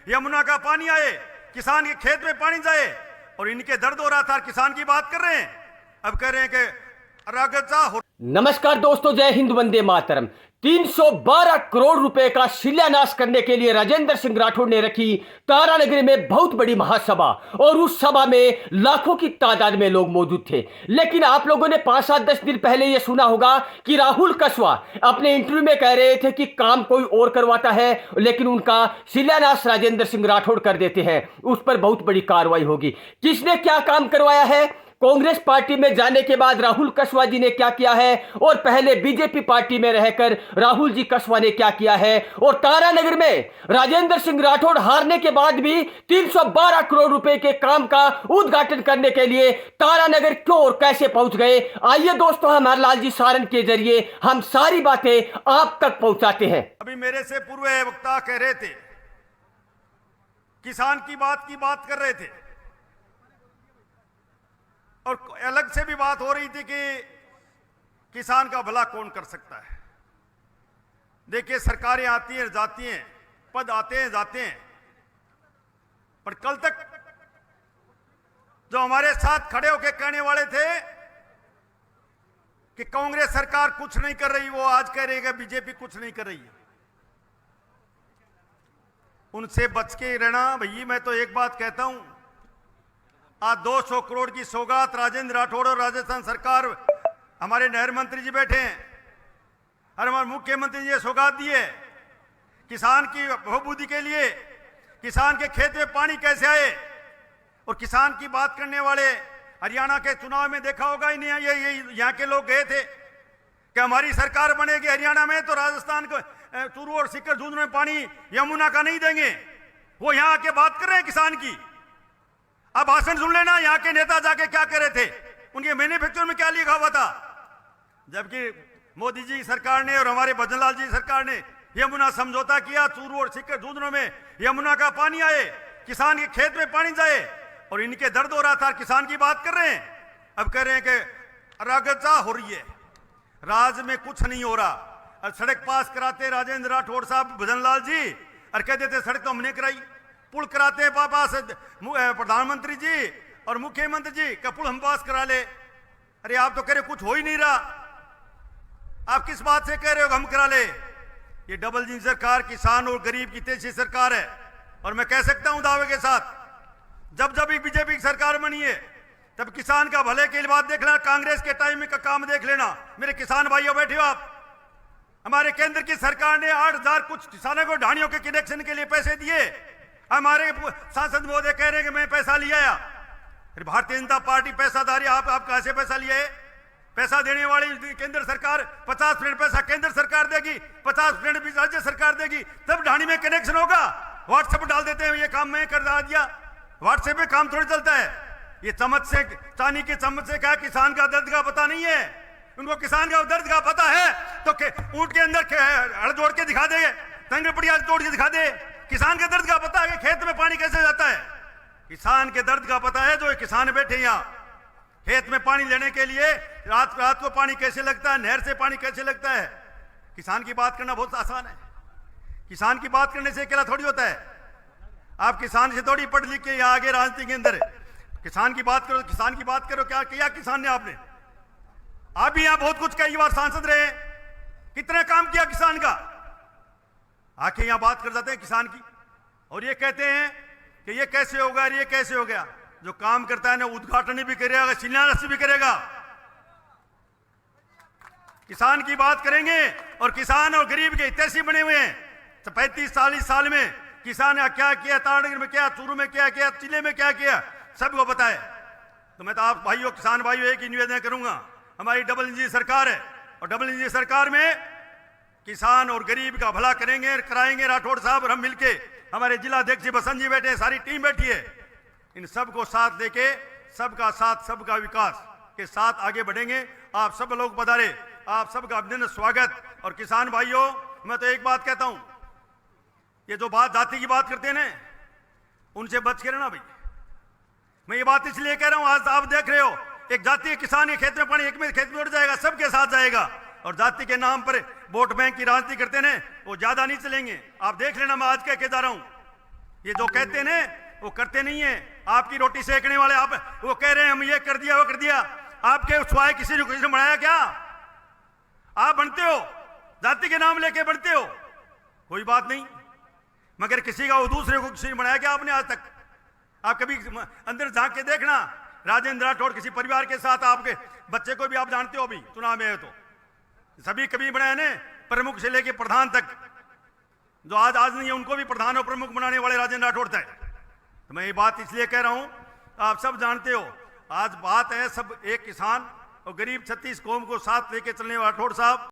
यमुना का पानी आए, किसान के खेत में पानी जाए, और इनके दर्द हो रहा था, किसान की बात कर रहे हैं। अब कह रहे हैं कि नमस्कार दोस्तों, जय हिंद, वंदे मातरम। 312 करोड़ रुपए का शिलान्यास करने के लिए राजेंद्र सिंह राठौड़ ने रखी तारानगरी में बहुत बड़ी महासभा, और उस सभा में लाखों की तादाद में लोग मौजूद थे। लेकिन आप लोगों ने 5-7-10 दिन पहले यह सुना होगा कि राहुल कसवा अपने इंटरव्यू में कह रहे थे कि काम कोई और करवाता है, लेकिन उनका शिलान्यास राजेंद्र सिंह राठौड़ कर देते हैं, उस पर बहुत बड़ी कार्रवाई होगी। किसने क्या काम करवाया है, कांग्रेस पार्टी में जाने के बाद राहुल कसवा जी ने क्या किया है, और पहले बीजेपी पार्टी में रहकर राहुल जी कसवा ने क्या किया है, और तारानगर में राजेंद्र सिंह राठौड़ हारने के बाद भी 312 करोड़ रुपए के काम का उद्घाटन करने के लिए तारानगर क्यों और कैसे पहुंच गए, आइए दोस्तों हमारे लाल जी सारन के जरिए हम सारी बातें आप तक पहुंचाते हैं। अभी मेरे से पूर्व वक्ता कह रहे थे, किसान की बात कर रहे थे, और अलग से भी बात हो रही थी कि किसान का भला कौन कर सकता है। देखिए, सरकारें आती हैं जाती हैं, पद आते हैं जाते हैं, पर कल तक जो हमारे साथ खड़े होकर कहने वाले थे कि कांग्रेस सरकार कुछ नहीं कर रही, वो आज कह रही है कि बीजेपी कुछ नहीं कर रही है। उनसे बच के रहना भैया। मैं तो एक बात कहता हूं, आज 200 करोड़ की सौगात राजेंद्र राठौड़ और राजस्थान सरकार, हमारे नहर मंत्री जी बैठे हैं, और हमारे मुख्यमंत्री जी सौगात दिए किसान की बहुबुद्धि के लिए, किसान के खेत में पानी कैसे आए। और किसान की बात करने वाले हरियाणा के चुनाव में देखा होगा, यहाँ के लोग गए थे कि हमारी सरकार बनेगी हरियाणा में तो राजस्थान को चूरू और सीकर झुंझुनू में पानी यमुना का नहीं देंगे। वो यहाँ आके बात कर रहे हैं किसान की। अब भाषण सुन लेना, यहाँ के नेता जाके क्या कह रहे थे, उनके मैन्युफैक्चर में क्या लिखा हुआ था। जबकि मोदी जी सरकार ने और हमारे भजनलाल जी सरकार ने यमुना समझौता किया, चूरू और सीकर झुंझुनू में यमुना का पानी आए, किसान के खेत में पानी जाए, और इनके दर्द हो रहा था, किसान की बात कर रहे हैं। अब कह रहे हैं कि अराजकता हो रही है, राज में कुछ नहीं हो रहा। और सड़क पास कराते राजेंद्र राठौड़ साहब, भजनलाल जी, और कह देते सड़क तो हमने कराई। पुल कराते हैं पापा से प्रधानमंत्री जी और मुख्यमंत्री जी का पुल हम पास करा ले। अरे आप तो कह रहे कुछ हो ही नहीं रहा, आप किस बात से कह रहे हो हम करा ले। ये डबल इंजन सरकार किसान और गरीब की तेजी सरकार है। और मैं कह सकता हूं दावे के साथ, जब जब बीजेपी की सरकार बनी है तब किसान का भले के बाद देख लेना, कांग्रेस के टाइम में का काम देख लेना। मेरे किसान भाइयों बैठे हो आप, हमारे केंद्र की सरकार ने 8,000 कुछ किसानों को ढाणियों के कनेक्शन के लिए पैसे दिए। हमारे सांसद महोदय कह रहे हैं कि मैं पैसा लिया आया। फिर भारतीय जनता पार्टी पैसादारी, आप कहां से पैसा लिए है। पैसा देने वाली केंद्र सरकार 50% पैसा केंद्र सरकार देगी, 50% भी राज्य सरकार देगी, तब ढाणी में कनेक्शन होगा। व्हाट्सएप डाल देते हैं, ये काम मैं कर दिया। व्हाट्सएप पे काम थोड़ी चलता है। ये चम्मच से, चांदी की चम्मच से क्या किसान का दर्द का पता नहीं है। उनको किसान का दर्द का पता है तो ऊंट के अंदर हड़ जोड़ के दिखा दे, तंगे पड़िया तोड़ के दिखा दे। किसान के दर्द का पता है कि खेत में पानी कैसे जाता है। किसान के दर्द का पता है, जो किसान बैठे यहाँ खेत में पानी लेने के लिए, रात को पानी कैसे लगता है, नहर से पानी कैसे लगता है। किसान की बात करना बहुत आसान है। किसान की बात करने से अकेला थोड़ी होता है। आप किसान से थोड़ी पढ़ लिख के यहाँ आगे राजनीति के अंदर किसान की बात करो, किसान की बात करो। क्या किया किसान ने आपने? आप भी यहाँ बहुत कुछ कई बार सांसद रहे, कितने काम किया किसान का। आके यहाँ बात कर जाते हैं किसान की, और ये कहते हैं कि ये कैसे होगा, ये कैसे हो गया। जो काम करता है ना, उद्घाटन भी करेगा, शिलान्यास भी करेगा। किसान की बात करेंगे, और किसान और गरीब के हितैषी बने हुए हैं। 35-40 साल में किसान ने क्या किया, तारानगर में क्या, चूरू में क्या किया, जिले में क्या किया, सबको पता है। तो मैं तो आप भाइयों, किसान भाइयों, एक ही निवेदन करूंगा, हमारी डबल इंजन सरकार है, और डबल इंजन सरकार में किसान और गरीब का भला करेंगे, कराएंगे राठौड़ साहब और हम मिलके, हमारे जिला अध्यक्ष बसंत जी बैठे, सारी टीम बैठी है। इन सबको साथ लेके, सबका साथ सबका विकास के साथ आगे बढ़ेंगे। आप सब लोग पधारे, आप सबका अभिनंदन, स्वागत। और किसान भाइयों, मैं तो एक बात कहता हूं, ये जो बात जाति की बात करते हैं ना, उनसे बच के रहना भाई। मैं ये बात इसलिए कह रहा हूं, आज आप देख रहे हो एक जाति के किसान के खेत में पानी, एक में खेत में उड़ जाएगा, सबके साथ जाएगा। और जाति के नाम पर वोट बैंक की राजनीति करते हैं, वो ज्यादा नहीं चलेंगे। आप देख लेना, मैं आज कह के जा रहा हूं, ये जो कहते हैं ना वो करते नहीं है। आपकी रोटी सेकने वाले आप वो कह रहे हैं हम ये कर दिया वो कर दिया। आपके स्वाय किसी ने बनाया क्या? आप बनते हो, जाति के नाम लेके बनते हो, कोई बात नहीं, मगर किसी का वो दूसरे को किसी ने बनाया क्या आपने आज तक? आप कभी अंदर झांक के देखना, राजेंद्र राठौड़ किसी परिवार के साथ, आपके बच्चे को भी आप जानते हो, अभी चुनाव में है तो सभी कभी बनाए ने, प्रमुख से लेके प्रधान तक, जो आज नहीं है उनको भी प्रधान और प्रमुख बनाने वाले राजेंद्र राठौड़ थे। तो मैं ये बात इसलिए कह रहा हूं, आप सब जानते हो, आज बात है सब एक किसान और गरीब 36 कौम को साथ लेके चलने वाले राठौड़ साहब।